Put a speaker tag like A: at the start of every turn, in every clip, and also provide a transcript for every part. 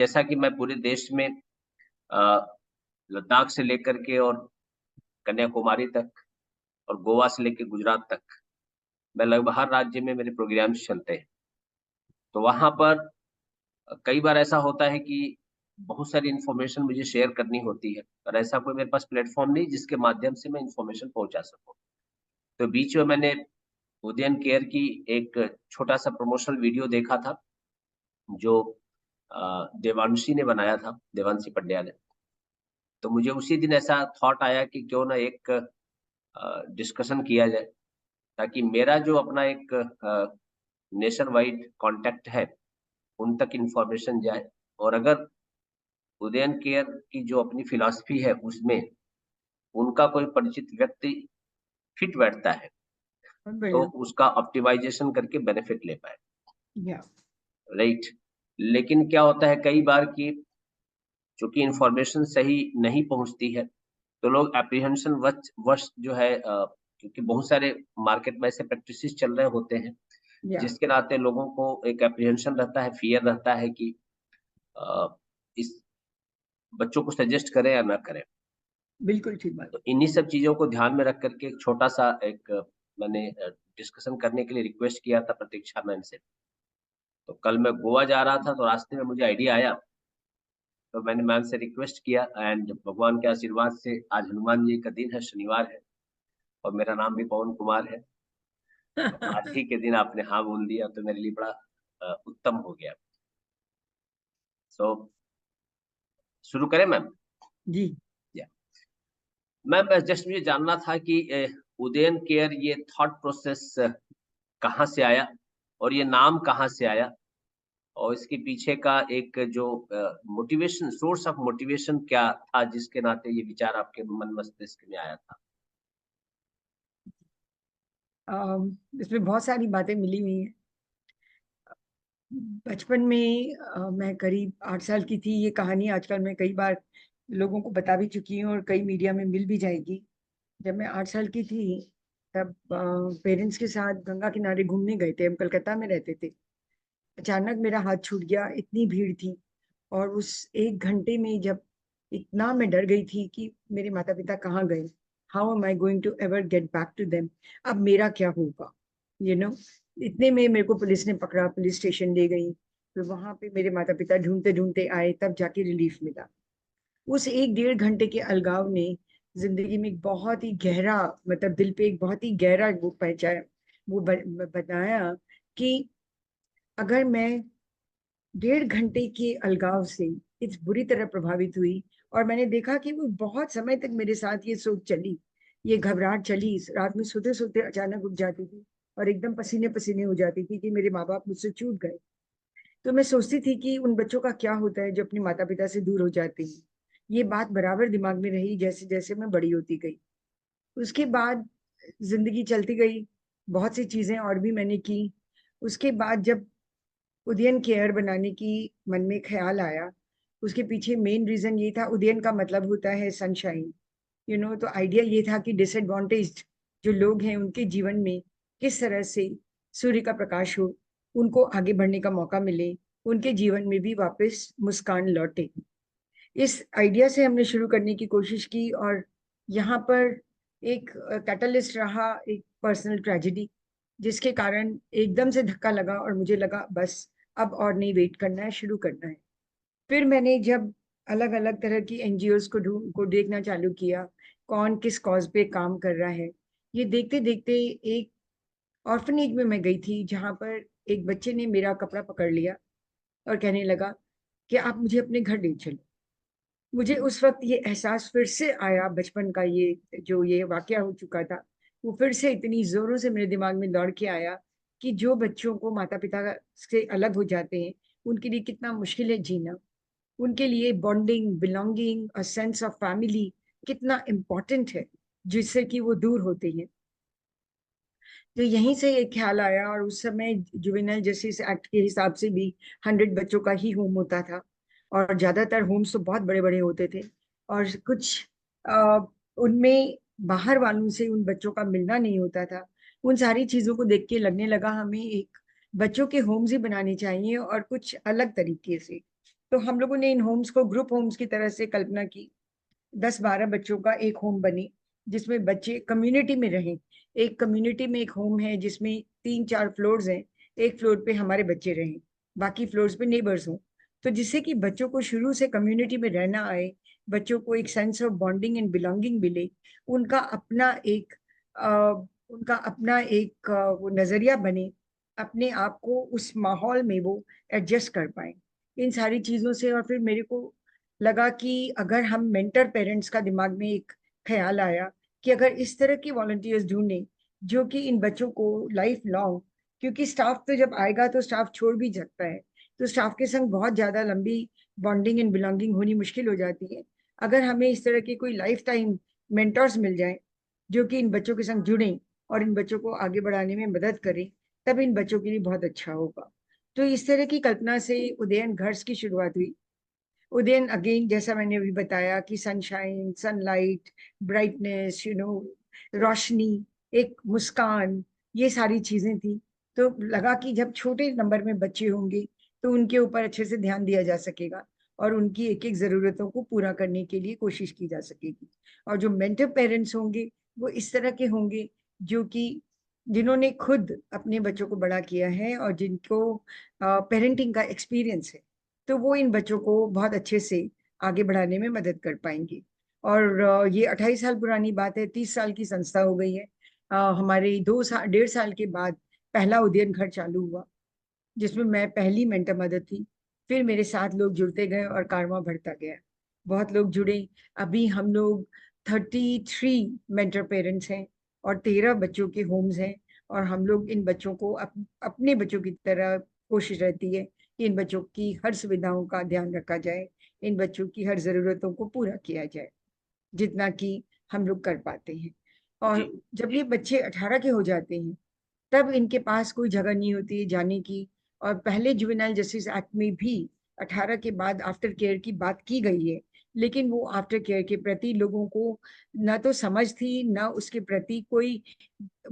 A: जैसा कि मैं पूरे देश में अ, लद्दाख से लेकर के और कन्याकुमारी तक और गोवा से लेके गुजरात तक, मैं लगभग हर राज्य में मेरे प्रोग्राम्स चलते हैं। तो वहाँ पर कई बार ऐसा होता है कि बहुत सारी इन्फॉर्मेशन मुझे शेयर करनी होती है, और ऐसा कोई मेरे पास प्लेटफ़ॉर्म नहीं जिसके माध्यम से मैं इन्फॉर्मेशन पहुँचा सकूँ। तो बीच में मैंने उदयन केयर की एक छोटा-सा प्रमोशनल वीडियो देखा था, जो देवांशी ने बनाया था, देवांशी पंड्या ने। तो मुझे उसी दिन ऐसा थॉट आया कि क्यों ना एक डिस्कशन किया जाए, ताकि मेरा जो अपना एक नेशन वाइड कॉन्टैक्ट है, उन तक इन्फॉर्मेशन जाए, और अगर उदयन केयर की जो अपनी फिलॉसफी है, उसमें उनका कोई परिचित व्यक्ति फिट बैठता है,
B: बहुत
A: तो
B: बढ़िया।
A: उसका ऑप्टिमाइज़ेशन करके बेनिफिट ले पाएँ,
B: या
A: राइट? लेकिन क्या होता है कई बार कि चूँकि इन्फॉर्मेशन सही नहीं पहुँचती है, तो लोग एप्रीहेंशन वश वश जो है क्योंकि बहुत सारे मार्केट में ऐसे प्रैक्टिसेज़ चल रहे होते हैं,
B: या
A: जिसके नाते लोगों को एक एप्रीहेंशन रहता है, फ़ियर रहता है कि अ, इस बच्चों को सजेस्ट करें या ना करें।
B: बिल्कुल ठीक बात।
A: तो इन्हीं सब चीज़ों को ध्यान में रख कर के एक छोटा-सा एक मैंने डिस्कशन करने के लिए रिक्वेस्ट किया था प्रतीक्षा मैम से। तो कल मैं गोवा जा रहा था, तो रास्ते में मुझे आइडिया आया, तो मैंने मैम से रिक्वेस्ट किया, एंड भगवान के आशीर्वाद से आज हनुमान जी का दिन है, शनिवार है, और मेरा नाम भी पवन कुमार है। तो आज ही के दिन आपने हाँ बोल दिया, तो मेरे लिए बड़ा उत्तम हो गया। सो शुरू करें मैम?
B: जी।
A: या मैम, बस जस्ट मुझे जानना था कि उदयन केयर ये थॉट प्रोसेस कहाँ से आया, और ये नाम कहाँ से आया, और इसके पीछे का एक जो मोटिवेशन, सोर्स ऑफ मोटिवेशन क्या था, जिसके नाते ये विचार आपके मन मस्तिष्क में आया था?
B: इसमें बहुत सारी बातें मिली हुई हैं। बचपन में मैं करीब 8 साल की थी। ये कहानी आजकल मैं कई बार लोगों को बता भी चुकी हूँ और कई मीडिया में मिल भी जाएगी। जब मैं 8 साल की थी, तब पेरेंट्स के साथ गंगा किनारे घूमने गए थे। हम कलकत्ता में रहते थे। अचानक मेरा हाथ छूट गया, इतनी भीड़ थी, और उस 1 घंटे में जब इतना मैं डर गई थी कि मेरे माता-पिता कहाँ गए? How am I going to ever get back to them? अब मेरा क्या होगा? यू नो इतने में मेरे को पुलिस ने पकड़ा, पुलिस स्टेशन ले गई। फिर वहाँ पे मेरे माता-पिता ढूँढते-ढूँढते आए, तब जाके रिलीफ मिला। उस 1 डेढ़ घंटे के अलगाव ने ज़िंदगी में एक बहुत ही गहरा, मतलब दिल पे एक बहुत ही गहरा वो पहुँचाया, वो बनाया कि अगर मैं डेढ़ घंटे के अलगाव से इस बुरी तरह प्रभावित हुई, और मैंने देखा कि वो बहुत समय तक मेरे साथ ये सोच चली, ये घबराहट चली। रात में सोते-सोते अचानक उठ जाती थी और एकदम पसीने-पसीने हो जाती थी कि मेरे माँ-बाप मुझसे छूट गए। तो मैं सोचती थी कि उन बच्चों का क्या होता है जो अपने माता-पिता से दूर हो जाते हैं। ये बात बराबर दिमाग में रही जैसे-जैसे मैं बड़ी होती गई। उसके बाद ज़िंदगी चलती गई, बहुत सी चीज़ें और भी मैंने की। उसके बाद जब उदयन केयर बनाने की मन में ख़्याल आया, उसके पीछे मेन रीज़न ये था, उदयन का मतलब होता है सनशाइन, तो आइडिया ये था कि डिसएडवांटेज्ड जो लोग हैं, उनके जीवन में किस तरह से सूर्य का प्रकाश हो, उनको आगे बढ़ने का मौका मिले, उनके जीवन में भी वापस मुस्कान लौटे। इस आइडिया से हमने शुरू करने की कोशिश की, और यहाँ पर एक कैटलिस्ट रहा, एक पर्सनल ट्रेजेडी, जिसके कारण एकदम से धक्का लगा और मुझे लगा बस अब और नहीं वेट करना है, शुरू करना है। फिर मैंने जब अलग-अलग तरह की एनजीओज़ को देखना चालू किया, कौन किस कॉज़ पे काम कर रहा है। ये देखते-देखते एक ऑर्फनेज में मैं गई थी, जहाँ पर एक बच्चे ने मेरा कपड़ा पकड़ लिया और कहने लगा कि आप मुझे अपने घर ले चलो। मुझे उस वक़्त ये एहसास फिर से आया, बचपन का ये वाक़या हो चुका था, वो फिर से इतनी ज़ोरों से मेरे दिमाग में दौड़ के आया कि जो बच्चों को माता-पिता से अलग हो जाते हैं, उनके लिए कितना मुश्किल है जीना। उनके लिए bonding, belonging, a sense of family कितना इम्पोर्टेंट है, जिससे कि वो दूर होते हैं। तो यहीं से एक ख़्याल आया, और उस समय जुवेनाइल जस्टिस एक्ट के हिसाब से भी 100 बच्चों का ही होम होता था, और ज़्यादातर होम्स तो बहुत बड़े-बड़े होते थे, और कुछ उनमें बाहर वालों से उन बच्चों का मिलना नहीं होता था। उन सारी चीज़ों को देख के लगने लगा हमें एक बच्चों के होम्स ही बनाने चाहिए, और कुछ अलग तरीके से। तो हम लोगों ने इन होम्स को ग्रुप होम्स की तरह से कल्पना की। 10-12 बच्चों का एक होम बने, जिसमें बच्चे कम्युनिटी में रहें। एक कम्युनिटी में एक होम है जिसमें 3-4 फ्लोर्स हैं। एक फ्लोर पे हमारे बच्चे रहें, बाकी फ्लोर्स पे नेबर्स हों। तो जिससे कि बच्चों को शुरू से कम्युनिटी में रहना आए, बच्चों को एक sense of bonding and belonging मिले, उनका अपना एक उनका अपना एक वो नजरिया बने, अपने आप को उस माहौल में वो एडजस्ट कर पाए, इन सारी चीजों से। और फिर मेरे को लगा कि अगर हम मेंटर पेरेंट्स का दिमाग में एक ख्याल आया कि अगर इस तरह की वॉलंटियर्स ढूंढें जो कि इन बच्चों को लाइफ लॉन्ग, क्योंकि स्टाफ तो जब आएगा तो स्टाफ छोड़ भी सकता है, तो स्टाफ के संग बहुत ज्यादा लंबी बॉन्डिंग एंड बिलोंगिंग होनी मुश्किल हो जाती है। अगर हमें इस तरह के कोई लाइफ टाइम मेंटर्स मिल जाए जो कि इन बच्चों के संग जुड़ें और इन बच्चों को आगे बढ़ाने में मदद करें, तब इन बच्चों के लिए बहुत अच्छा होगा। तो इस तरह की कल्पना से उदयन घर्स की शुरुआत हुई। उदयन अगेन, जैसा मैंने अभी बताया कि सनशाइन, सनलाइट, ब्राइटनेस, रोशनी, एक मुस्कान, ये सारी चीजें थी। तो लगा कि जब छोटे नंबर में बच्चे होंगे तो उनके ऊपर अच्छे से ध्यान दिया जा सकेगा और उनकी एक एक जरूरतों को पूरा करने के लिए कोशिश की जा सकेगी। और जो मेंटर पेरेंट्स होंगे वो इस तरह के होंगे जो कि जिन्होंने खुद अपने बच्चों को बड़ा किया है और जिनको पेरेंटिंग का एक्सपीरियंस है, तो वो इन बच्चों को बहुत अच्छे से आगे बढ़ाने में मदद कर पाएंगे। और ये 28 साल पुरानी बात है, 30 साल की संस्था हो गई है। हमारे 2 साल 1.5 साल के बाद पहला उदयन घर चालू हुआ, जिसमें मैं पहली मेंटर मदर थी। फिर मेरे साथ लोग जुड़ते गए और कारवां बढ़ता गया, बहुत लोग जुड़े। अभी हम लोग 33 मेंटर पेरेंट्स हैं और 13 बच्चों के होम्स हैं। और हम लोग इन बच्चों को अपने बच्चों की तरह कोशिश रहती है कि इन बच्चों की हर सुविधाओं का ध्यान रखा जाए, इन बच्चों की हर जरूरतों को पूरा किया जाए, जितना कि हम लोग कर पाते हैं।
A: जी।
B: और जब ये बच्चे 18 के हो जाते हैं, तब इनके पास कोई जगह नहीं होती है जाने की। और पहले जुवेनाइल जस्टिस एक्ट में भी 18 के बाद आफ्टर केयर की बात की गई है, लेकिन वो आफ्टर केयर के प्रति लोगों को ना तो समझ थी, ना उसके प्रति कोई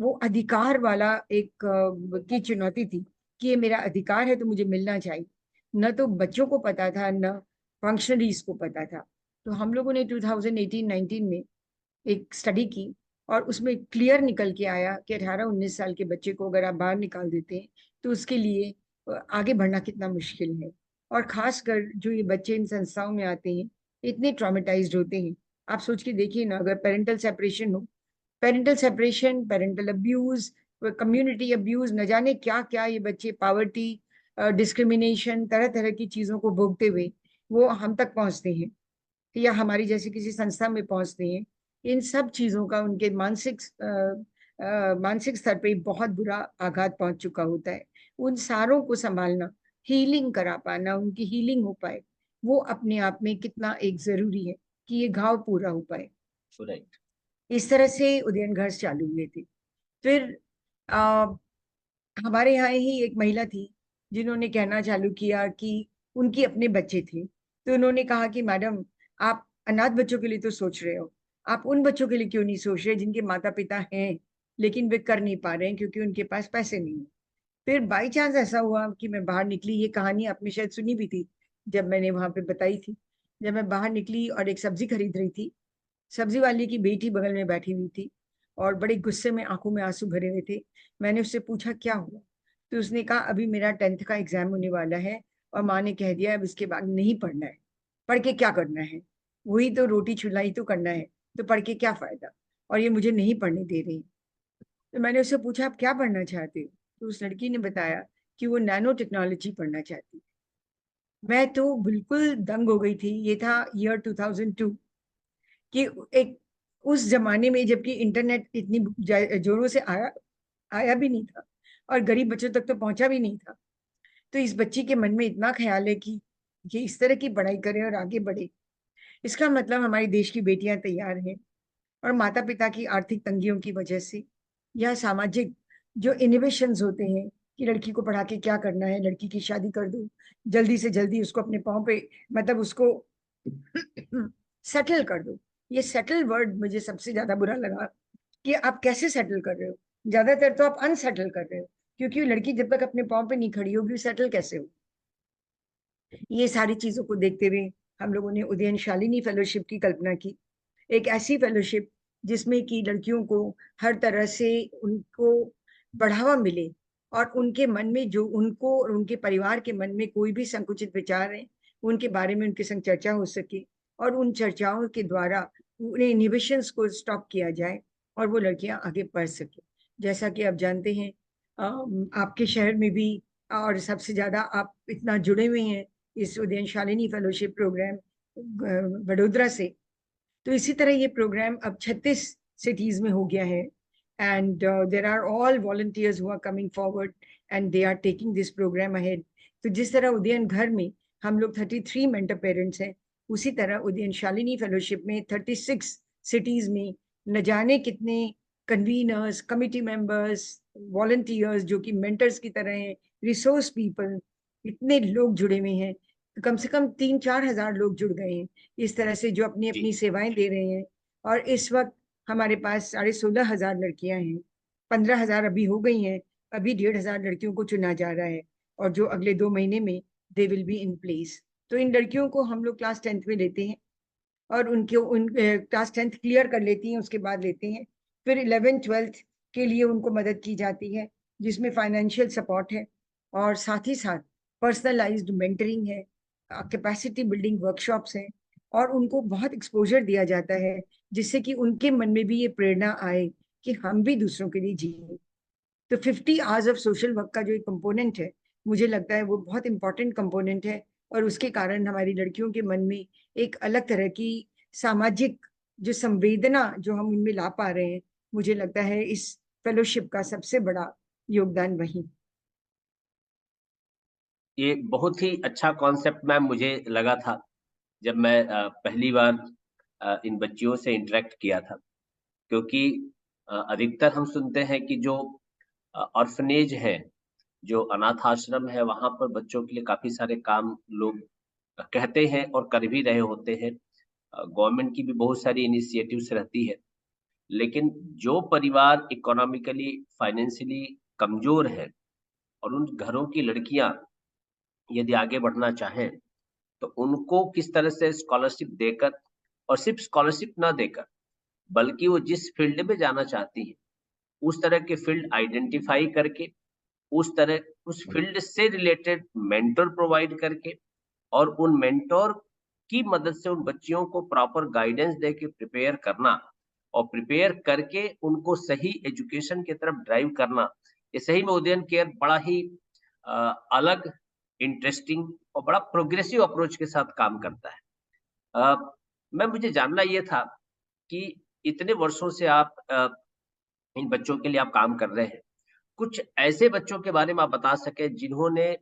B: वो अधिकार वाला एक की चुनौती थी कि ये मेरा अधिकार है तो मुझे मिलना चाहिए। न तो बच्चों को पता था, न फंक्शनरीज को पता था। तो हम लोगों ने 2018-19 में एक स्टडी की और उसमें क्लियर निकल के आया कि 18-19 साल के बच्चे को अगर आप बाहर निकाल देते हैं तो उसके लिए आगे बढ़ना कितना मुश्किल है। और खासकर जो ये बच्चे इन संस्थाओं में आते हैं, इतने ट्रॉमेटाइज्ड होते हैं। आप सोच के देखिए ना, अगर पेरेंटल सेपरेशन हो, पेरेंटल अब्यूज, कम्युनिटी अब्यूज, न जाने क्या क्या, ये बच्चे पावर्टी, डिस्क्रिमिनेशन, तरह तरह की चीजों को भोगते हुए वो हम तक पहुंचते हैं या हमारी जैसी किसी संस्था में पहुंचते हैं। इन सब चीजों का उनके मानसिक स्तर पे बहुत बुरा आघात पहुंच चुका होता है। उन सारों को संभालना, हीलिंग करा पाना, उनकी हीलिंग हो पाए, वो अपने आप में कितना एक जरूरी है कि ये घाव पूरा हो पाए।
A: राइट।
B: इस तरह से उदयन घर चालू हुए थे। फिर आ, हमारे यहाँ ही एक महिला थी जिन्होंने कहना चालू किया कि उनके अपने बच्चे थे। तो उन्होंने कहा कि मैडम, आप अनाथ बच्चों के लिए तो सोच रहे हो, आप उन बच्चों के लिए क्यों नहीं सोच रहे जिनके माता पिता हैं लेकिन वे कर नहीं पा रहे हैं क्योंकि उनके पास पैसे नहीं है। फिर बाई चांस ऐसा हुआ कि मैं बाहर निकली, ये कहानी आपने शायद सुनी भी थी जब मैंने वहां पे बताई थी। जब मैं बाहर निकली और एक सब्जी खरीद रही थी, सब्जी वाले की बेटी बगल में बैठी हुई थी और बड़े गुस्से में आंखों में आंसू भरे हुए थे। मैंने उससे पूछा क्या हुआ, तो उसने कहा अभी मेरा 10th का एग्जाम होने वाला है और माँ ने कह दिया अब इसके बाद नहीं पढ़ना है, पढ़ के क्या करना है, वही तो रोटी चुलाई तो करना है, तो पढ़ के क्या फायदा, और ये मुझे नहीं पढ़ने दे रही। तो मैंने उससे पूछा आप क्या पढ़ना चाहते हो, तो उस लड़की ने बताया कि वो नैनो टेक्नोलॉजी पढ़ना चाहती है। मैं तो बिल्कुल दंग हो गई थी। ये था ईयर 2002, कि एक उस जमाने में जबकि इंटरनेट इतनी जोरों से आया आया भी नहीं था और गरीब बच्चों तक तो पहुंचा भी नहीं था। तो इस बच्ची के मन में इतना ख्याल है कि ये इस तरह की पढ़ाई करे और आगे बढ़े, इसका मतलब हमारे देश की बेटियां तैयार हैं। और माता पिता की आर्थिक तंगियों की वजह से या सामाजिक जो इनोवेशंस होते हैं कि लड़की को पढ़ा के क्या करना है, लड़की की शादी कर दो, जल्दी से जल्दी उसको अपने पाँव पे, मतलब उसको सेटल कर दो। ये सेटल वर्ड मुझे सबसे ज्यादा बुरा लगा कि आप कैसे सेटल कर रहे हो। ज्यादातर तो आप अनसेटल कर रहे हो, क्योंकि लड़की जब तक अपने पाँव पे नहीं खड़ी होगी सेटल कैसे हो। ये सारी चीजों को देखते हुए हम लोगों ने उदयन शालिनी फेलोशिप की कल्पना की। एक ऐसी फेलोशिप जिसमें कि लड़कियों को हर तरह से उनको बढ़ावा मिले, और उनके मन में जो उनको और उनके परिवार के मन में कोई भी संकुचित विचार है उनके बारे में उनके संग चर्चा हो सके, और उन चर्चाओं के द्वारा उन्हें इनहिबिशंस को स्टॉप किया जाए और वो लड़कियां आगे बढ़ सके। जैसा कि आप जानते हैं, आपके शहर में भी, और सबसे ज्यादा आप इतना जुड़े हुए हैं इस उदयन शालिनी फेलोशिप प्रोग्राम वडोदरा से, तो इसी तरह ये प्रोग्राम अब 36 सिटीज में हो गया है। And there are all volunteers who are coming forward and they are taking this programme ahead. तो जिस तरह उदयन घर में हम लोग 33 मेंटर पेरेंट्स हैं, उसी तरह उदयन शालिनी फेलोशिप में 36 सिटीज में न जाने कितने कन्वीनर्स, कमिटी मेंबर्स, वॉलंटियर्स जो कि मेंटर्स की तरह हैं, रिसोर्स पीपल, इतने लोग जुड़े हुए हैं। तो कम से कम 3-4 हजार लोग जुड़ गए हैं इस तरह से, जो अपनी
A: जी।
B: अपनी सेवाएं दे रहे हैं। और इस वक्त हमारे पास 16,500 लड़कियां हैं। 15,000 अभी हो गई हैं। अभी 1,500 लड़कियों को चुना जा रहा है, और जो अगले 2 महीने में they will be in place. तो इन लड़कियों को हम लोग क्लास 10th में लेते हैं, और उनके उन क्लास 10th क्लियर कर लेती हैं, उसके बाद लेते हैं। फिर 11th-12th के लिए उनको मदद की जाती है, जिसमें फाइनेंशियल सपोर्ट है, और साथ ही साथ पर्सनलाइज्ड मेंटरिंग है, कैपेसिटी बिल्डिंग वर्कशॉप्स हैं, और उनको बहुत एक्सपोजर दिया जाता है, जिससे कि उनके मन में भी ये प्रेरणा आए कि हम भी दूसरों के लिए जिए। तो 50 आवर्स ऑफ सोशल वर्क का जो एक कंपोनेंट है, मुझे लगता है वो बहुत इंपॉर्टेंट कंपोनेंट है, और उसके कारण हमारी लड़कियों के मन में एक अलग तरह की सामाजिक जो संवेदना जो हम उनमें ला पा रहे हैं, मुझे लगता है इस फेलोशिप का सबसे बड़ा योगदान वही।
A: ये बहुत ही अच्छा कॉन्सेप्ट मैम मुझे लगा था जब मैं पहली बार इन बच्चियों से इंटरेक्ट किया था, क्योंकि अधिकतर हम सुनते हैं कि जो ऑर्फनेज है, जो अनाथ आश्रम है, वहाँ पर बच्चों के लिए काफ़ी सारे काम लोग कहते हैं और कर भी रहे होते हैं। गवर्नमेंट की भी बहुत सारी इनिशिएटिव्स रहती है। लेकिन जो परिवार इकोनॉमिकली, फाइनेंशियली कमज़ोर है और उन घरों की लड़कियाँ यदि आगे बढ़ना चाहें, तो उनको किस तरह से स्कॉलरशिप देकर, और सिर्फ़ स्कॉलरशिप ना देकर, बल्कि वो जिस फ़ील्ड में जाना चाहती हैं, उस तरह के फ़ील्ड आइडेंटिफ़ाई करके, उस फ़ील्ड से रिलेटेड मेंटर प्रोवाइड करके, और उन मेंटर की मदद से उन बच्चियों को प्रॉपर गाइडेंस दे के प्रिपेयर करना, और प्रिपेयर करके उनको सही एजुकेशन की तरफ ड्राइव करना। ये सही में उदयन केयर बड़ा ही अलग, इंटरेस्टिंग और बड़ा प्रोग्रेसिव अप्रोच के साथ काम करता है। मुझे जानना ये था कि इतने वर्षों से आप इन बच्चों के लिए आप काम कर रहे हैं। कुछ ऐसे बच्चों के बारे में आप बता सकें जिन्होंने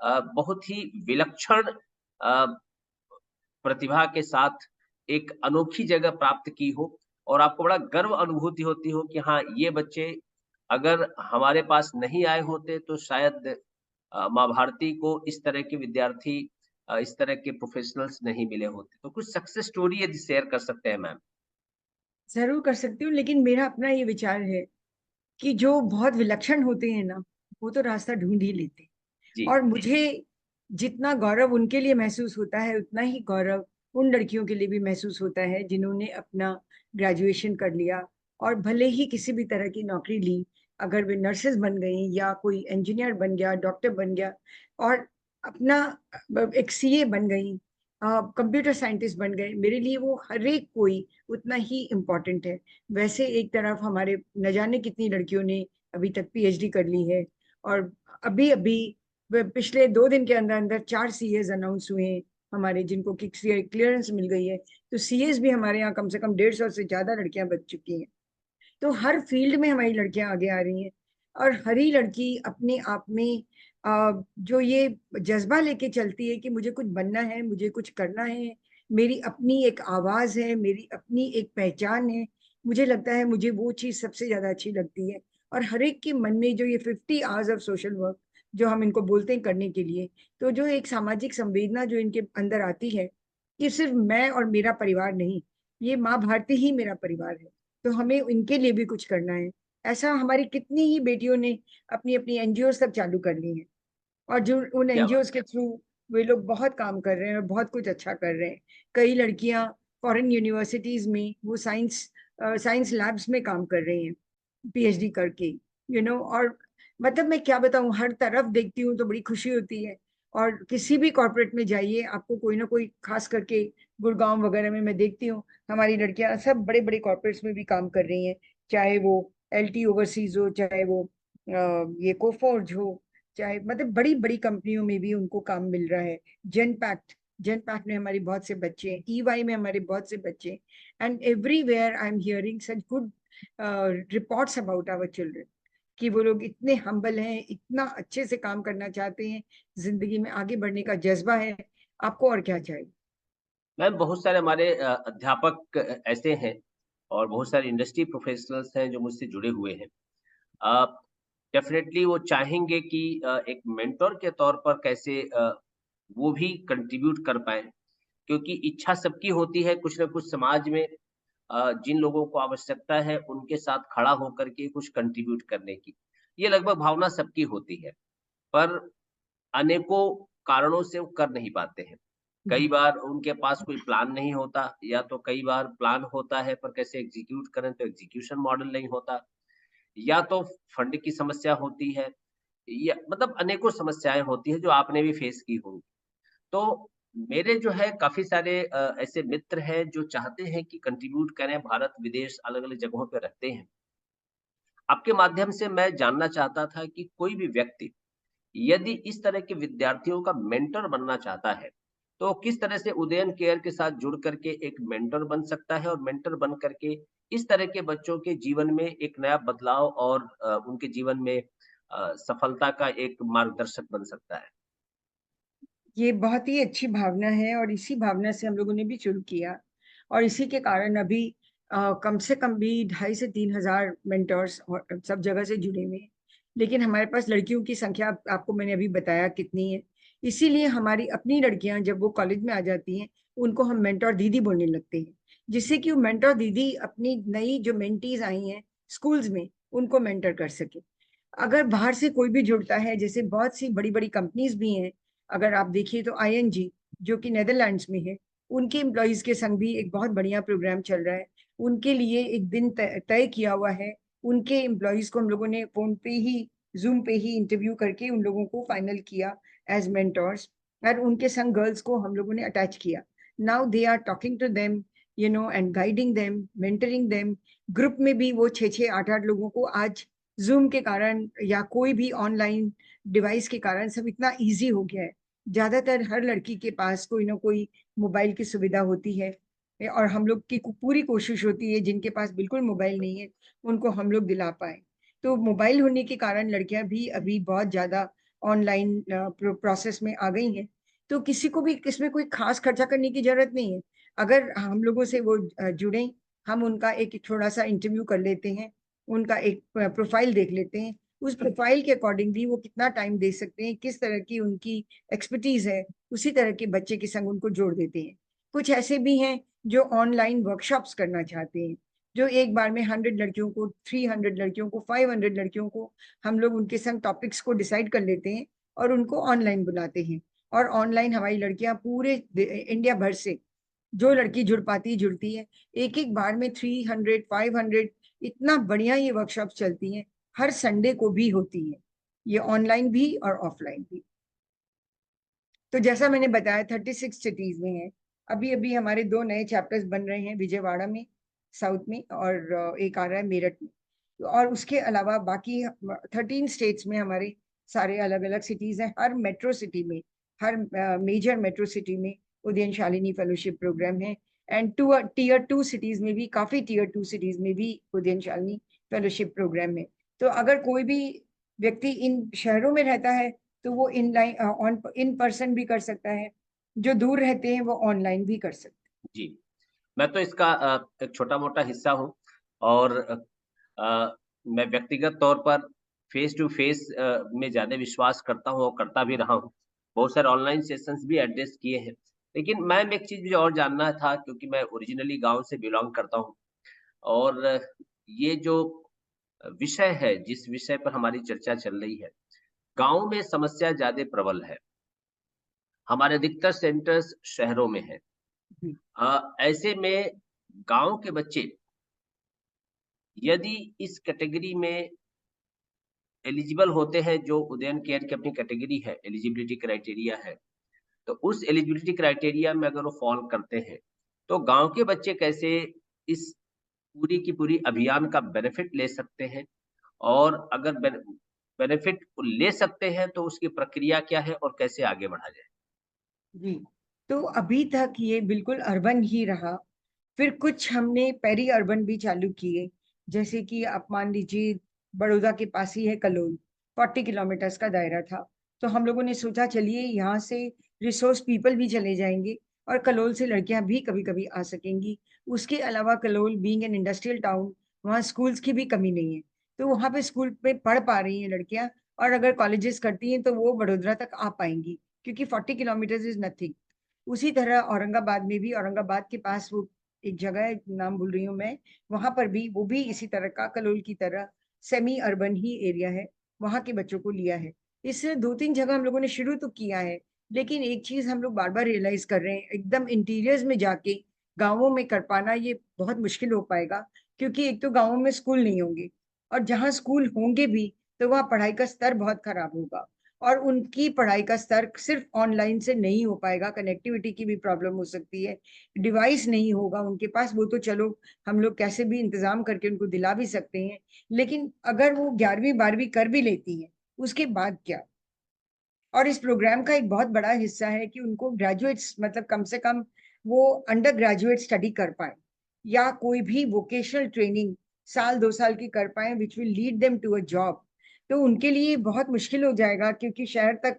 A: बहुत ही विलक्षण प्रतिभा के साथ एक अनोखी जगह प्राप्त की हो, और आपको बड़ा गर्व अनुभूति होती हो कि हाँ, ये बच्चे अगर हमारे पास नहीं आए होते तो शायद माँ भारती को इस तरह के विद्यार्थी, इस तरह के प्रोफेशनल्स नहीं मिले होते। तो कुछ सक्सेस स्टोरी यदि शेयर कर सकते हैं मैम?
B: जरूर कर सकती हूँ, लेकिन मेरा अपना ये विचार है कि जो बहुत विलक्षण होते हैं ना, वो तो रास्ता ढूंढ ही लेते हैं।
A: जी,
B: और मुझे जितना गौरव उनके लिए महसूस होता है, उतना ही गौरव उन लड़कियों के लिए भी महसूस होता है जिन्होंने अपना ग्रेजुएशन कर लिया, और भले ही किसी भी तरह की नौकरी ली, अगर वे नर्सेज बन गई या कोई इंजीनियर बन गया, डॉक्टर बन गया, और अपना एक सीए बन गई, कंप्यूटर साइंटिस्ट बन गए, मेरे लिए वो हर एक कोई उतना ही इम्पोर्टेंट है। वैसे एक तरफ हमारे न जाने कितनी लड़कियों ने अभी तक पीएचडी कर ली है, और अभी अभी पिछले 2 दिन के अंदर अंदर 4 सीएस अनाउंस हुए हैं हमारे, जिनको की क्लियरेंस मिल गई है। तो सीएस भी हमारे यहाँ कम से कम 150 से ज्यादा लड़कियां बच चुकी हैं। तो हर फील्ड में हमारी लड़कियां आगे आ रही हैं, और हर ही लड़की अपने आप में जो ये जज्बा लेके चलती है कि मुझे कुछ बनना है, मुझे कुछ करना है, मेरी अपनी एक आवाज है, मेरी अपनी एक पहचान है, मुझे लगता है मुझे वो चीज सबसे ज्यादा अच्छी लगती है। और हर एक के मन में जो ये 50 आवर्स ऑफ सोशल वर्क जो हम इनको बोलते हैं करने के लिए, तो जो एक सामाजिक संवेदना जो इनके अंदर आती है, ये सिर्फ मैं और मेरा परिवार नहीं, ये माँ भारती ही मेरा परिवार है, तो हमें इनके लिए भी कुछ करना है। ऐसा हमारी कितनी ही बेटियों ने अपनी अपनी एनजीओ तक चालू कर ली हैं, और जो उन
A: क्या
B: एनजीओ
A: बात
B: के
A: है!
B: थ्रू वे लोग बहुत काम कर रहे हैं और बहुत कुछ अच्छा कर रहे हैं। कई लड़कियां फॉरेन यूनिवर्सिटीज में वो साइंस लैब्स में काम कर रही हैं, पीएचडी करके, और मतलब मैं क्या बताऊं, हर तरफ देखती हूँ तो बड़ी खुशी होती है। और किसी भी कॉर्पोरेट में जाइए, आपको कोई ना कोई, खास करके गुड़गांव वगैरह में मैं देखती हूँ, हमारी लड़कियां सब बड़े बड़े कॉर्पोरेट्स में भी काम कर रही हैं। चाहे वो एलटी ओवरसीज हो, चाहे वो ये कोफोर्ज हो, चाहे मतलब बड़ी बड़ी कंपनियों में भी उनको काम मिल रहा है। जेनपैक्ट में हमारे बहुत से बच्चे हैं, ईवाई में हमारे बहुत से बच्चे, and everywhere I am hearing such good reports about our children, कि वो लोग इतने हम्बल हैं, इतना अच्छे से काम करना चाहते हैं, जिंदगी में आगे बढ़ने का जज्बा है। आपको और क्या चाहिए?
A: मैम बहुत सारे हमारे अध्यापक ऐसे हैं और बहुत सारे इंडस्ट्री प्रोफेशनल्स हैं जो मुझसे जुड़े हुए हैं। डेफिनेटली वो चाहेंगे कि एक मेंटर के तौर पर कैसे वो भी कंट्रीब्यूट कर पाएँ, क्योंकि इच्छा सबकी होती है कुछ न कुछ समाज में जिन लोगों को आवश्यकता है उनके साथ खड़ा होकर के कुछ कंट्रीब्यूट करने की। ये लगभग भावना सबकी होती है, पर अनेकों कारणों से वो कर नहीं पाते हैं। कई बार उनके पास कोई प्लान नहीं होता, या तो कई बार प्लान होता है पर कैसे एग्ज़ीक्यूट करें तो एग्ज़ीक्यूशन मॉडल नहीं होता, या तो फंड की समस्या होती है, या मतलब अनेकों समस्याएँ होती हैं जो आपने भी फेस की होंगी। तो मेरे जो है काफ़ी सारे ऐसे मित्र हैं जो चाहते हैं कि कंट्रीब्यूट करें, भारत विदेश अलग-अलग जगहों पे रहते हैं। आपके माध्यम से मैं जानना चाहता था कि कोई भी व्यक्ति यदि इस तरह के विद्यार्थियों का मेंटर बनना चाहता है, तो किस तरह से उदयन केयर के साथ जुड़ करके एक मेंटर बन सकता है और मेंटर बन करके इस तरह के बच्चों के जीवन में एक नया बदलाव और उनके जीवन में सफलता का एक मार्गदर्शक बन सकता है?
B: ये बहुत ही अच्छी भावना है और इसी भावना से हम लोगों ने भी शुरू किया, और इसी के कारण अभी कम से कम भी 2,500 से 3,000 मेंटर्स और सब जगह से जुड़े हुए हैं। लेकिन हमारे पास लड़कियों की संख्या आपको मैंने अभी बताया कितनी है। इसीलिए हमारी अपनी लड़कियां जब वो कॉलेज में आ जाती हैं, उनको हम मेंटोर दीदी बोलने लगते हैं, जिससे कि वो मेंटोर दीदी अपनी नई जो मेंटीज आई हैं स्कूल्स में, उनको मेंटर कर सके। अगर बाहर से कोई भी जुड़ता है, जैसे बहुत सी बड़ी बड़ी कंपनीज भी हैं, अगर आप देखिए तो आईएनजी जो कि नेदरलैंड्स में है, उनके एम्प्लॉयज के संग भी एक बहुत बढ़िया प्रोग्राम चल रहा है। उनके लिए एक दिन तय किया हुआ है। उनके एम्प्लॉयज को हम लोगों ने फोन पे ही, जूम पे ही इंटरव्यू करके उन लोगों को फाइनल किया एज मेंटोर्स, और उनके संग गर्ल्स को हम लोगों ने अटैच किया। Now they are talking to them, and guiding them, mentoring them. Group में भी वो 6-6, 8-8 लोगों को आज जूम के कारण या कोई भी ऑनलाइन डिवाइस के कारण सब इतना इजी हो गया है। ज्यादातर हर लड़की के पास कोई ना कोई मोबाइल की सुविधा होती है, और हम लोग की पूरी कोशिश होती है जिनके पास बिल्कुल मोबाइल नहीं है उनको हम लोग दिला पाए। तो मोबाइल होने के कारण लड़कियां भी अभी बहुत ज्यादा ऑनलाइन प्रोसेस में आ गई हैं। तो किसी को भी इसमें कोई खास खर्चा करने की जरूरत नहीं है। अगर हम लोगों से वो जुड़े, हम उनका एक थोड़ा सा इंटरव्यू कर लेते हैं, उनका एक प्रोफाइल देख लेते हैं, उस प्रोफाइल के अकॉर्डिंगली वो कितना टाइम दे सकते हैं, किस तरह की उनकी एक्सपर्टीज है, उसी तरह के बच्चे के संग उनको जोड़ देते हैं। कुछ ऐसे भी हैं जो ऑनलाइन वर्कशॉप्स करना चाहते हैं, जो एक बार में 100 लड़कियों को, 300 लड़कियों को, 500 लड़कियों को हम लोग उनके संग टॉपिक्स को डिसाइड कर लेते हैं और उनको ऑनलाइन बुलाते हैं। और ऑनलाइन हमारी लड़कियां पूरे इंडिया भर से, जो लड़की जुड़ पाती जुड़ती है। एक एक बार में 300, 500, इतना बढ़िया ये वर्कशॉप चलती हैं। हर संडे को भी होती है, ये ऑनलाइन भी और ऑफलाइन भी। तो जैसा मैंने बताया 36 सिटीज में है। अभी अभी हमारे 2 नए चैप्टर्स बन रहे हैं, विजयवाड़ा में साउथ में, और एक आ रहा है मेरठ में। और उसके अलावा बाकी 13 स्टेट्स में हमारे सारे अलग अलग सिटीज हैं। हर मेट्रो सिटी में, हर मेजर मेट्रो सिटी में उदयन शालिनी फेलोशिप प्रोग्राम है। एंड टीयर 2 सिटीज में भी, काफी टीयर 2 सिटीज में भी उदयन शालिनी फेलोशिप प्रोग्राम है। तो अगर कोई भी व्यक्ति इन शहरों में रहता है तो वो इन पर्सन भी कर सकता है, जो दूर रहते हैं वो ऑनलाइन भी कर सकते
A: जी। मैं तो इसका एक छोटा-मोटा हिस्सा हूँ और मैं व्यक्तिगत तौर पर फेस टू फेस में ज़्यादा विश्वास करता हूँ और करता भी रहा हूँ। बहुत सारे ऑनलाइन सेशंस भी एड्रेस किए हैं। लेकिन मैम एक चीज़ मुझे और जानना था, क्योंकि मैं ओरिजिनली गाँव से बिलॉन्ग करता हूँ और ये जो विषय है, जिस विषय पर हमारी चर्चा चल रही है, गाँव में समस्या ज़्यादा प्रबल है। हमारे अधिकतर सेंटर्स शहरों में हैं।
B: जी,
A: ऐसे में गाँव के बच्चे यदि इस कैटेगरी में एलिजिबल होते हैं, जो उदयन केयर की अपनी कैटेगरी है, एलिजिबिलिटी क्राइटेरिया है, तो उस एलिजिबिलिटी क्राइटेरिया में अगर वो फॉल करते हैं, तो गाँव के बच्चे कैसे इस पूरी की पूरी अभियान का बेनिफिट ले सकते हैं? और अगर बेनिफिट ले सकते हैं, तो उसकी प्रक्रिया क्या है और कैसे आगे बढ़ा जाए?
B: जी। तो अभी तक ये बिल्कुल अर्बन ही रहा। फिर कुछ हमने पेरी अर्बन भी चालू किए, जैसे कि आप मान लीजिए बड़ौदा के पास ही है कलोल, 40 किलोमीटर्स का दायरा था। तो हम लोगों ने सोचा चलिए यहाँ से रिसोर्स पीपल भी चले जाएँगे और कलोल से लड़कियाँ भी कभी-कभी आ सकेंगी। उसके अलावा Kalol being an industrial town, वहाँ स्कूल्स की भी कमी नहीं है। तो वहाँ पे स्कूल में पढ़ पा रही हैं लड़कियाँ, और अगर कॉलेजेस करती हैं तो वो वडोदरा तक आ पाएँगी, क्योंकि 40 किलोमीटर्स इज़ नथिंग। उसी तरह औरंगाबाद में भी, औरंगाबाद के पास वो एक जगह है, नाम भूल रही हूँ मैं, वहाँ पर भी वो भी इसी तरह का कलोल की तरह सेमी अर्बन ही एरिया है, वहाँ के बच्चों को लिया है। इससे 2-3 जगह हम लोगों ने शुरू तो किया है, लेकिन एक चीज़ हम लोग बार-बार रियलाइज़ कर रहे हैं, एकदम इंटीरियर्स में जाके गाँवों में कर पाना ये बहुत मुश्किल हो पाएगा, क्योंकि एक तो गाँवों में स्कूल नहीं होंगे, और जहाँ स्कूल होंगे भी, तो वहाँ पढ़ाई का स्तर बहुत खराब होगा। और उनकी पढ़ाई का स्तर सिर्फ ऑनलाइन से नहीं हो पाएगा, कनेक्टिविटी की भी प्रॉब्लम हो सकती है, डिवाइस नहीं होगा उनके पास, वो तो चलो हम लोग कैसे भी इंतज़ाम करके उनको दिला भी सकते हैं। लेकिन अगर वो 11वीं 12वीं कर भी लेती हैं, उसके बाद क्या? और इस प्रोग्राम का एक बहुत बड़ा हिस्सा है कि उनको ग्रेजुएट्स, मतलब कम से कम वो अंडर ग्रेजुएट स्टडी कर पाएँ, या कोई भी वोकेशनल ट्रेनिंग साल 2 साल की कर पाएँ, which will lead them to a job. तो उनके लिए बहुत मुश्किल हो जाएगा, क्योंकि शहर तक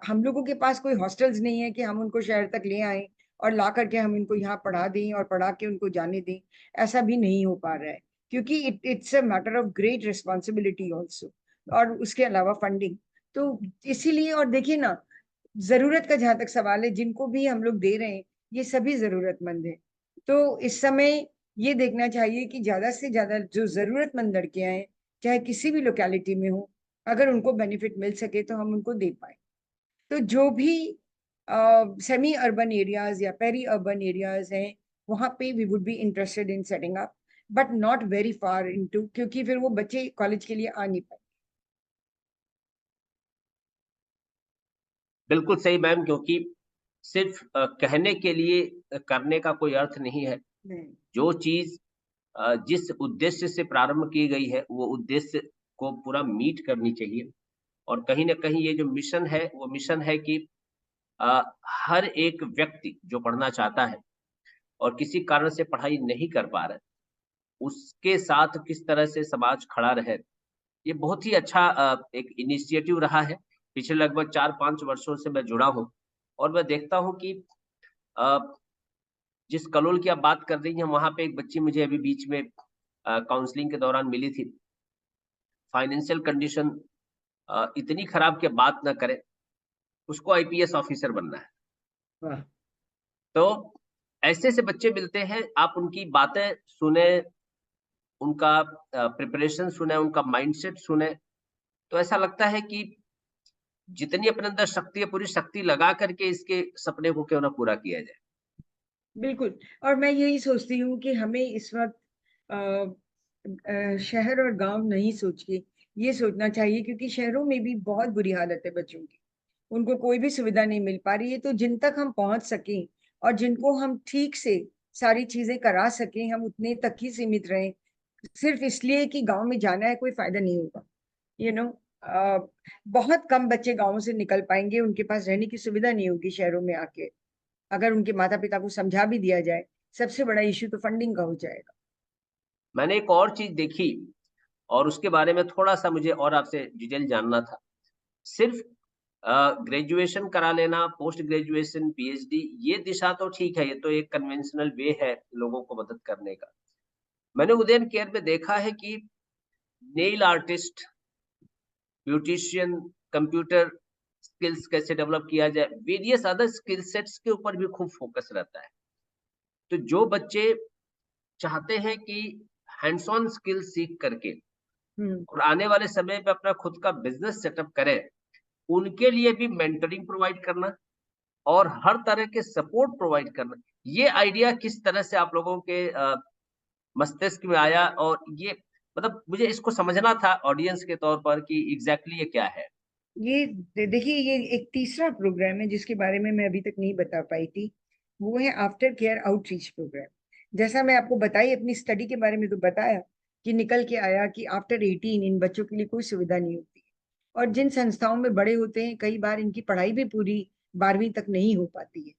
B: हम लोगों के पास कोई हॉस्टल्स नहीं है कि हम उनको शहर तक ले आएँ और ला कर के हम इनको यहाँ पढ़ा दें और पढ़ा के उनको जाने दें। ऐसा भी नहीं हो पा रहा है, क्योंकि it's a matter of great responsibility also, और उसके अलावा फंडिंग। तो इसीलिए, और देखिए ना, ज़रूरत का जहाँ तक सवाल है, जिनको भी हम लोग दे रहे हैं, ये सभी ज़रूरतमंद हैं। तो इस समय ये देखना चाहिए कि ज़्यादा से ज़्यादा जो ज़रूरतमंद लड़कियाँ हैं, चाहे किसी भी लोकेलिटी में हों, अगर उनको बेनिफिट मिल सके तो हम उनको दे पाएँ। तो जो भी सेमी अर्बन एरियाज़ या पेरी अर्बन एरियाज़ हैं, वहाँ पे we would be interested in setting up, but not very far into, क्योंकि फिर वो बच्चे कॉलेज के लिए आ नहीं पाएँ।
A: बिल्कुल सही मैम, क्योंकि सिर्फ़ कहने के लिए करने का कोई अर्थ नहीं है।
B: नहीं।
A: जो चीज़ जिस उद्देश्य से प्रारंभ की गई है, वो उद्देश्य को पूरा मीट करनी चाहिए। और कहीं न कहीं ये जो मिशन है, वो मिशन है कि अ, हर एक व्यक्ति जो पढ़ना चाहता है और किसी कारण से पढ़ाई नहीं कर पा रहा है, उसके साथ किस तरह से समाज खड़ा रहे। ये बहुत ही अच्छा एक इनिशिएटिव रहा है। पिछले लगभग 4-5 वर्षों से मैं जुड़ा हूँ और मैं देखता हूँ कि अ, जिस कलोल की आप बात कर रही हैं, वहाँ पे एक बच्ची मुझे अभी बीच में काउंसलिंग के दौरान मिली थी। फाइनेंशियल कंडीशन इतनी खराब कि बात ना करें, उसको आईपीएस ऑफिसर बनना है।
B: वाह!
A: तो ऐसे-ऐसे बच्चे मिलते हैं, आप उनकी बातें सुने, उनका प्रिपरेशन सुने, उनका माइंडसेट सुने, तो ऐसा लगता है कि जितनी अपने अंदर शक्ति है, पूरी शक्ति लगा करके इसके सपने को क्यों ना पूरा किया जाए।
B: बिल्कुल, और मैं यही सोचती हूँ कि हमें इस वक़्त शहर और गाँव नहीं सोच के ये सोचना चाहिए, क्योंकि शहरों में भी बहुत बुरी हालत है बच्चों की। उनको कोई भी सुविधा नहीं मिल पा रही है, तो जिन तक हम पहुँच सकें और जिनको हम ठीक से सारी चीज़ें करा सकें, हम उतने तक ही सीमित रहें। सिर्फ़ इसलिए कि गाँव में जाना है, कोई फ़ायदा नहीं होगा। यू नो बहुत कम बच्चे गाँव से निकल पाएँगे, उनके पास रहने की सुविधा नहीं होगी शहरों में आके। अगर उनके माता-पिता को समझा भी दिया जाए, सबसे बड़ा इश्यू तो फंडिंग का हो जाएगा।
A: मैंने एक और चीज़ देखी और उसके बारे में थोड़ा-सा मुझे और आपसे डिटेल जानना था। सिर्फ़ ग्रेजुएशन करा लेना, पोस्ट ग्रेजुएशन, पीएचडी ये दिशा तो ठीक है, ये तो एक कन्वेंशनल वे है लोगों को मदद करने का। मैंने उदयन केयर में देखा है कि nail artist, beautician, computer skills कैसे डेवलप किया जाए, वेरियस अदर स्किल सेट्स के ऊपर भी खूब फ़ोकस रहता है। तो जो बच्चे चाहते हैं कि हैंड्स ऑन स्किल सीख करके
B: हुँ,
A: और आने वाले समय में अपना खुद का बिज़नेस सेटअप करें, उनके लिए भी मेंटरिंग प्रोवाइड करना, और हर तरह के सपोर्ट प्रोवाइड करना। ये आइडिया किस तरह से आप लोगों के मस्तिष्क में आया? और ये मतलब मुझे इसको समझना था ऑडियंस के तौर पर कि एग्ज़ैक्टली ये क्या है?
B: ये देखिए, ये एक तीसरा प्रोग्राम है जिसके बारे में मैं अभी तक नहीं बता पाई थी। वो है आफ्टर केयर आउटरीच प्रोग्राम। जैसा मैं आपको बताई अपनी स्टडी के बारे में, तो बताया कि निकल के आया कि आफ्टर 18 इन बच्चों के लिए कोई सुविधा नहीं होती। और जिन संस्थाओं में बड़े होते हैं, कई बार इनकी पढ़ाई भी पूरी 12वीं तक नहीं हो पाती है।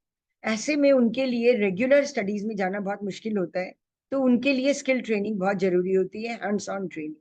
B: ऐसे में उनके लिए रेगुलर स्टडीज में जाना बहुत मुश्किल होता है। तो उनके लिए स्किल ट्रेनिंग बहुत जरूरी होती है, हैंड्स ऑन ट्रेनिंग।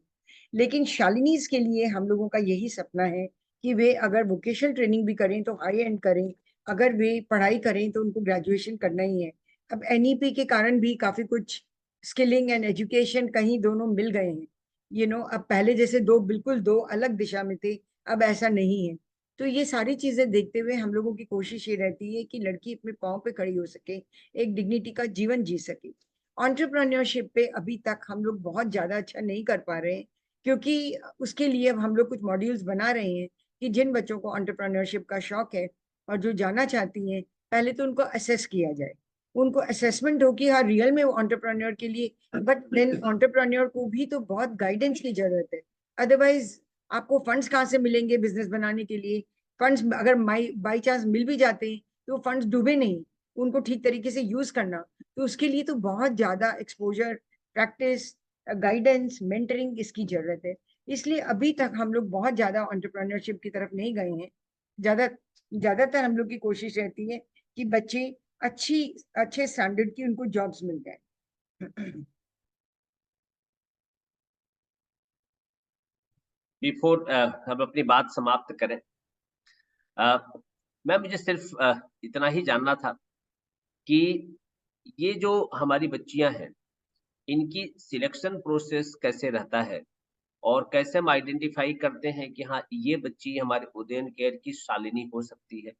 B: लेकिन शालिनीज के लिए हम लोगों का यही सपना है कि वे अगर वोकेशनल ट्रेनिंग भी करें तो हाई एंड करें, अगर वे पढ़ाई करें तो उनको ग्रेजुएशन करना ही है। अब एनईपी के कारण भी काफी कुछ स्किलिंग एंड एजुकेशन कहीं दोनों मिल गए हैं। अब पहले जैसे दो बिल्कुल दो अलग दिशा में थे, अब ऐसा नहीं है। तो ये सारी चीजें देखते हुए हम लोगों की कोशिश ये रहती है कि लड़की अपने पाँव पे खड़ी हो सके, एक डिग्निटी का जीवन जी सके। एंटरप्रेन्योरशिप पे अभी तक हम लोग बहुत ज्यादा अच्छा नहीं कर पा रहे हैं, क्योंकि उसके लिए अब हम लोग कुछ मॉड्यूल्स बना रहे हैं कि जिन बच्चों को एंटरप्रेन्योरशिप का शौक है और जो जाना चाहती हैं, पहले तो उनको असेस किया जाए। उनको असेसमेंट हो कि हाँ रियल में वो एंटरप्रेन्योर के लिए, बट देन एंटरप्रेन्योर को भी तो बहुत गाइडेंस की जरूरत है। अदरवाइज आपको फंड्स कहाँ से मिलेंगे बिजनेस बनाने के लिए? फंड्स अगर बाई चांस मिल भी जाते हैं तो फंड्स डूबे नहीं, उनको ठीक तरीके से यूज करना। तो उसके लिए तो बहुत ज्यादा एक्सपोजर, प्रैक्टिस, गाइडेंस, मेंटरिंग इसकी जरूरत है। इसलिए अभी तक हम लोग बहुत ज्यादा एंटरप्रेन्योरशिप की तरफ नहीं गए हैं। ज्यादा ज्यादातर हम लोग की कोशिश रहती है कि बच्चे अच्छी अच्छे स्टैंडर्ड की उनको जॉब्स मिल जाए।
A: बिफोर हम अपनी बात समाप्त करें, मैम मुझे सिर्फ इतना ही जानना था कि ये जो हमारी बच्चियां हैं, इनकी सिलेक्शन प्रोसेस कैसे रहता है? और कैसे हम आइडेंटिफाई करते हैं कि हाँ, ये बच्ची हमारे उदयन केयर की शालिनी हो सकती है?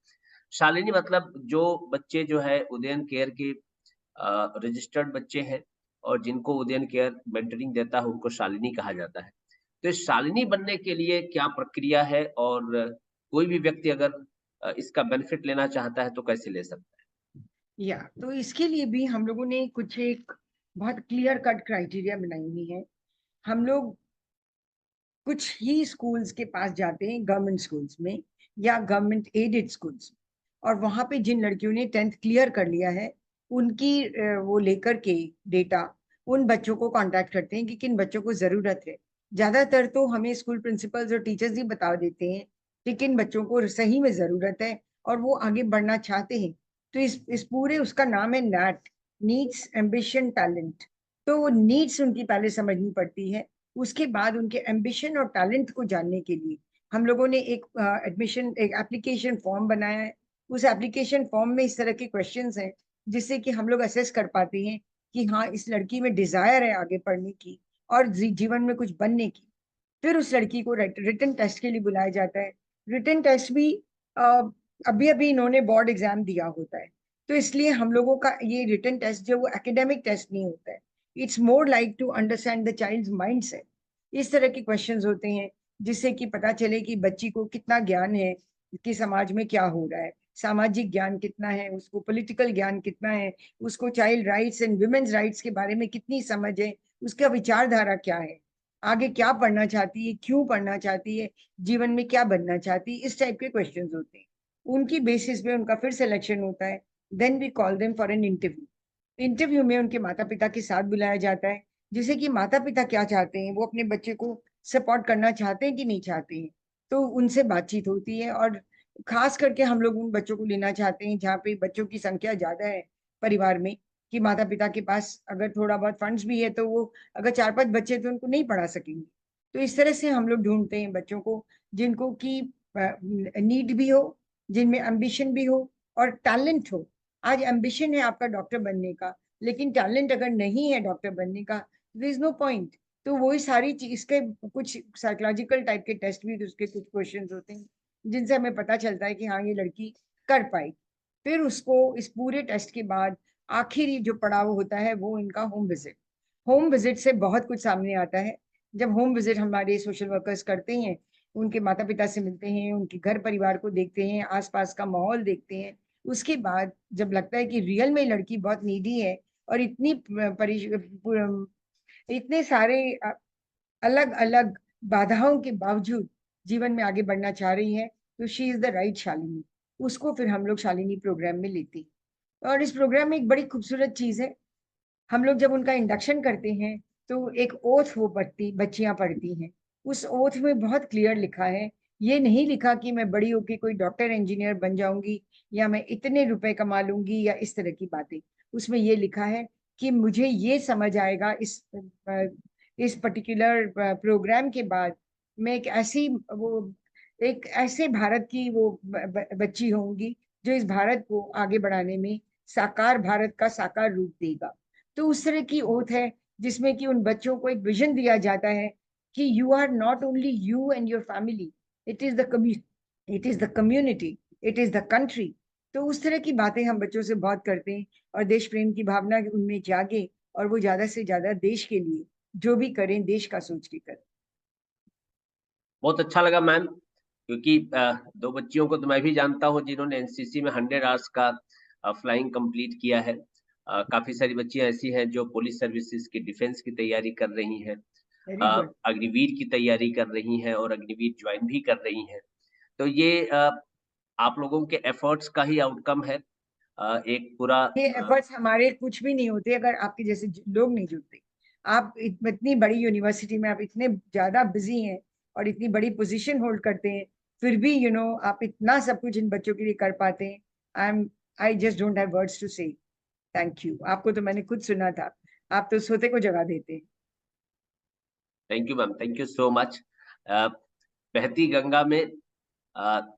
A: शालिनी मतलब जो बच्चे जो है उदयन केयर के रजिस्टर्ड बच्चे हैं और जिनको उदयन केयर मेंटरिंग देता है, उनको शालिनी कहा जाता है। तो इस शालिनी बनने के लिए क्या प्रक्रिया है? और कोई भी व्यक्ति अगर इसका बेनिफिट लेना चाहता है तो कैसे ले सकता है?
B: या तो इसके लिए भी हम लोगों ने कुछ एक बहुत क्लियर कट क्राइटेरिया बनाई हुई है। हम लोग कुछ ही स्कूल्स के पास जाते हैं, गवर्नमेंट स्कूल्स में या गवर्नमेंट एडेड स्कूल्स, और वहां पे जिन लड़कियों ने 10th क्लियर कर लिया है, उनकी वो लेकर के डेटा उन बच्चों को कांटेक्ट करते हैं कि किन बच्चों को जरूरत है। ज्यादातर तो हमें स्कूल प्रिंसिपल्स और टीचर्स ही बता देते हैं कि किन बच्चों को सही में जरूरत है और वो आगे बढ़ना चाहते हैं। तो इस पूरे उसका नाम है नैट, नीड्स एम्बिशन टैलेंट। तो वो नीड्स उनकी पहले समझनी पड़ती है। उसके बाद उनके एम्बिशन और टैलेंट को जानने के लिए हम लोगों ने एक एप्लीकेशन फॉर्म बनाया है। उस एप्लीकेशन फॉर्म में इस तरह के क्वेश्चंस हैं जिससे कि हम लोग असेस कर पाते हैं कि हाँ इस लड़की में डिजायर है आगे पढ़ने की और जीवन में कुछ बनने की। फिर उस लड़की को रिटन टेस्ट के लिए बुलाया जाता है। रिटन टेस्ट भी अभी अभी इन्होंने बोर्ड एग्जाम दिया होता है। तो इसलिए हम लोगों का ये रिटन टेस्ट जो वो एकेडमिक टेस्ट नहीं होता है, it's more like to understand the child's mind set. इस तरह के क्वेश्चंस होते हैं जिससे कि पता चले कि बच्ची को कितना ज्ञान है कि समाज में क्या हो रहा है, सामाजिक ज्ञान कितना है, उसको पॉलिटिकल ज्ञान कितना है, उसको child rights and women's rights के बारे में कितनी समझ है, उसका विचारधारा क्या है, आगे क्या पढ़ना चाहती है, क्यों पढ़ना चाहती है, जीवन में क्या बनना चाहती है। इस टाइप के क्वेश्चंस होते हैं। उनकी बेसिस पे उनका फिर सिलेक्शन होता है। Then we call them for an interview. Interview में उनके माता पिता के साथ बुलाया जाता है, जैसे कि माता पिता क्या चाहते हैं, वो अपने बच्चे को सपोर्ट करना चाहते हैं कि नहीं चाहते हैं। तो उनसे बातचीत होती है। और खास करके हम लोग उन बच्चों को लेना चाहते हैं जहाँ पे बच्चों की संख्या ज्यादा है परिवार में, कि माता पिता के पास अगर थोड़ा बहुत फंड्स भी है तो वो अगर 4-5 बच्चे तो उनको नहीं पढ़ा सकेंगे। तो इस तरह से हम लोग ढूंढते हैं बच्चों को जिनको की नीड भी हो, जिनमें एम्बिशन भी हो और टैलेंट हो। आज एम्बिशन है आपका डॉक्टर बनने का, लेकिन टैलेंट अगर नहीं है डॉक्टर बनने का, देयर इज नो पॉइंट। तो वही सारी चीज इसके कुछ साइकोलॉजिकल टाइप के टेस्ट भी, तो उसके कुछ क्वेश्चंस होते हैं जिनसे हमें पता चलता है कि हाँ ये लड़की कर पाई। फिर उसको इस पूरे टेस्ट के बाद आखिरी जो पड़ाव होता है वो इनका होम विजिट। होम विजिट से बहुत कुछ सामने आता है। जब होम विजिट हमारे सोशल वर्कर्स करते हैं, उनके माता पिता से मिलते हैं, उनके घर परिवार को देखते हैं, आसपास का माहौल देखते हैं, उसके बाद जब लगता है कि रियल में लड़की बहुत नीडी है और इतने सारे अलग अलग बाधाओं के बावजूद जीवन में आगे बढ़ना चाह रही है, तो she is the right Shalini. उसको फिर हम लोग शालिनी प्रोग्राम में लेते। और इस प्रोग्राम में एक बड़ी खूबसूरत चीज है, हम लोग जब उनका इंडक्शन करते हैं तो एक ओथ वो बच्चियां पढ़ती हैं। उस ओथ में बहुत क्लियर लिखा है, ये नहीं लिखा कि मैं बड़ी होके कोई डॉक्टर इंजीनियर बन जाऊंगी या मैं इतने रुपए कमा लूंगी या इस तरह की बातें। उसमें ये लिखा है कि मुझे ये समझ आएगा इस पर्टिकुलर प्रोग्राम के बाद, मैं एक ऐसे भारत की बच्ची होंगी जो इस भारत को आगे बढ़ाने में साकार भारत का साकार रूप देगा। तो उस तरह की ओथ है जिसमें कि उन बच्चों को एक विजन दिया जाता है कि you are not only you and your family, it is the it is the community, it is the country. तो उस तरह की बातें हम बच्चों से बहुत करते हैं और देश प्रेम की भावना उनमें जागे और वो ज्यादा से ज्यादा देश के लिए जो भी करें देश का सोच के करें।
A: बहुत अच्छा लगा मैम, क्योंकि दो बच्चियों को तो मैं भी जानता हूँ जिन्होंने एनसीसी में 100 आवर्स का फ्लाइंग कंप्लीट किया है। काफी सारी बच्चियां ऐसी हैं जो पुलिस सर्विसेज की डिफेंस की तैयारी कर रही हैं,
B: वेरी गुड।
A: अग्निवीर की तैयारी कर रही हैं और अग्निवीर ज्वाइन भी कर रही हैं। तो ये आप लोगों के एफर्ट्स का ही आउटकम है। एक पूरा
B: ये एफर्ट्स हमारे कुछ भी नहीं होते अगर आपके जैसे लोग नहीं जुड़ते। आप इतनी बड़ी यूनिवर्सिटी में आप इतने ज्यादा बिजी हैं और इतनी बड़ी पोजीशन होल्ड करते हैं, फिर भी आप इतना सब कुछ इन बच्चों के लिए कर पाते हैं। I just don't have words to say thank you. आपको तो मैंने खुद सुना था, आप तो सोते को जगा देते हैं।
A: Thank you ma'am, thank you so much. बहती गंगा में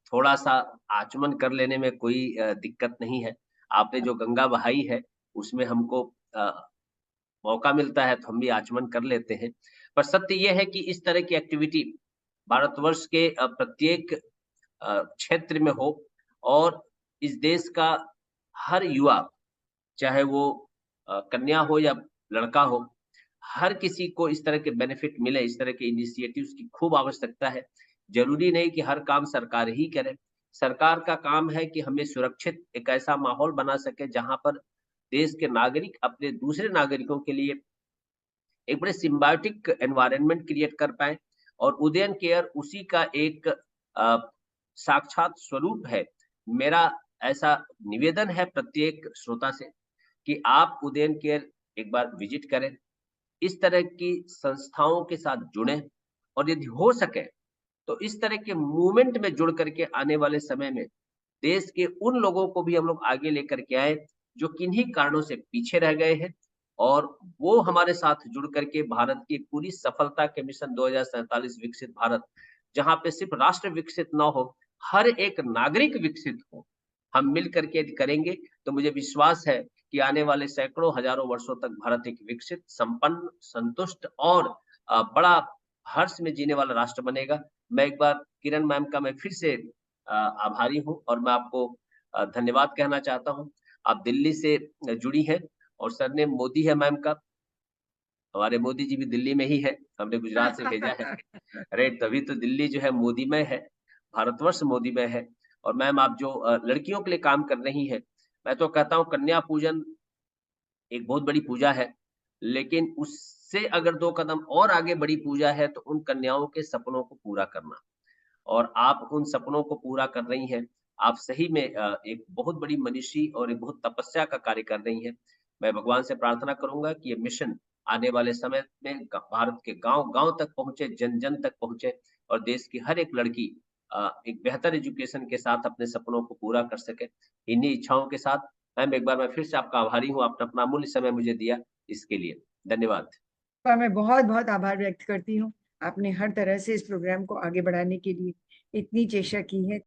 A: थोड़ा सा आचमन कर लेने में कोई दिक्कत नहीं है। आपने जो गंगा बहाई है उसमें हमको मौका मिलता है तो हम भी आचमन कर लेते हैं। पर सत्य ये है कि इस तरह की एक्टिविटी भारतवर्ष के प्रत्येक क्षेत्र में हो और इस देश का हर युवा, चाहे वो कन्या हो या लड़का हो, हर किसी को इस तरह के बेनिफिट मिले, इस तरह के इनिशिएटिव्स की खूब आवश्यकता है। ज़रूरी नहीं कि हर काम सरकार ही करे। सरकार का काम है कि हमें सुरक्षित एक ऐसा माहौल बना सके जहाँ पर देश के नागरिक अपने दूसरे नागरिकों के लिए एक बड़े सिम्बायोटिक एनवायरनमेंट क्रिएट कर पाएँ और उदयन केयर उसी का एक साक्षात स्वरूप है। मेरा ऐसा निवेदन है प्रत्येक श्रोता से कि आप उदयन केयर एक बार विजिट करें, इस तरह की संस्थाओं के साथ जुड़ें और यदि हो सके तो इस तरह के मूवमेंट में जुड़ करके आने वाले समय में देश के उन लोगों को भी हम लोग आगे लेकर के आए जो किन्हीं कारणों से पीछे रह गए हैं और वो हमारे साथ जुड़ करके भारत की पूरी सफलता के मिशन 2047 विकसित भारत, जहाँ पे सिर्फ राष्ट्र विकसित ना हो, हर एक नागरिक विकसित हो, हम मिल करके यदि करेंगे तो मुझे विश्वास है कि आने वाले सैकड़ों हजारों वर्षों तक भारत एक विकसित, संपन्न, संतुष्ट और बड़ा हर्ष में जीने वाला राष्ट्र बनेगा। मैं एक बार किरण मैम का मैं फिर से आभारी हूँ और मैं आपको धन्यवाद कहना चाहता हूँ। आप दिल्ली से जुड़ी हैं और सरनेम मोदी है मैम का। हमारे मोदी जी भी दिल्ली में ही है, हमने गुजरात से भेजा है। अरे तभी तो दिल्ली जो है मोदीमय है, भारतवर्ष मोदीमय है। और मैम आप जो लड़कियों के लिए काम कर रही हैं, मैं तो कहता हूँ कन्या पूजन एक बहुत बड़ी पूजा है, लेकिन उससे अगर 2 कदम और आगे बड़ी पूजा है तो उन कन्याओं के सपनों को पूरा करना। और आप उन सपनों को पूरा कर रही हैं। आप सही में एक बहुत बड़ी मनीषी और एक बहुत तपस्या का कार्य कर रही हैं। मैं भगवान से प्रार्थना करूँगा कि ये मिशन आने वाले समय में भारत के गाँव-गाँव तक पहुँचे, जन-जन तक पहुँचे और देश की हर एक लड़की एक बेहतर एजुकेशन के साथ अपने सपनों को पूरा कर सके। इन्हीं इच्छाओं के साथ मैम एक बार मैं फिर से आपका आभारी हूँ, आपने अपना अमूल्य समय मुझे दिया इसके लिए। धन्यवाद।
B: और मैं बहुत बहुत आभार व्यक्त करती हूँ, आपने हर तरह से इस प्रोग्राम को आगे बढ़ाने के लिए इतनी चेष्टा की है।